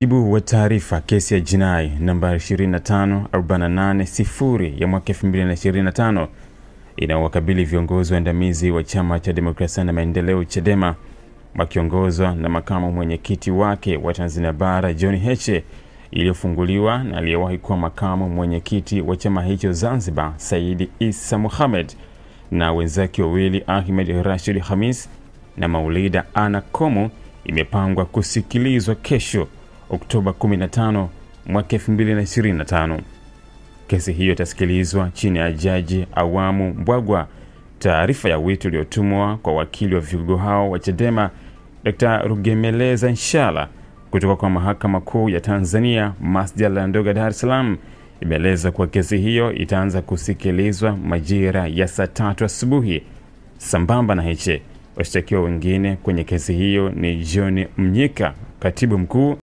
Ibu wa taarifa kesi ya jinai namba 25480 ya mwaka 2025 inawakabili viongozi waandamizi wa Chama cha Demokrasia na Maendeleo Chadema wakiongozwa na makamu mwenyekiti wake wa Tanzania Bara John Heche, iliyofunguliwa na aliyewahi kuwa makamu mwenyekiti wa chama hicho Zanzibar Said Issa Mohamed na wenzake wawili Ahmed Rashid Khamis na Maulida Ana Komu. Imepangwa kusikilizwa kesho Oktoba 15 mwaka 2025. Kesi hiyo itasikilizwa chini ya Jaji Awamu Mbwagwa. Taarifa ya wito iliyotumwa kwa wakili wa vigogo hao wa Chadema Dr. Rugemeleza Nshala kutoka kwa Mahakama Kuu ya Tanzania Masjala ya Ndoga Dar es Salaam imeeleza kuwa kesi hiyo itaanza kusikilizwa majira ya saa 3 asubuhi. Sambamba na Heche, washtakiwa wengine kwenye kesi hiyo ni John Mnyika, katibu mkuu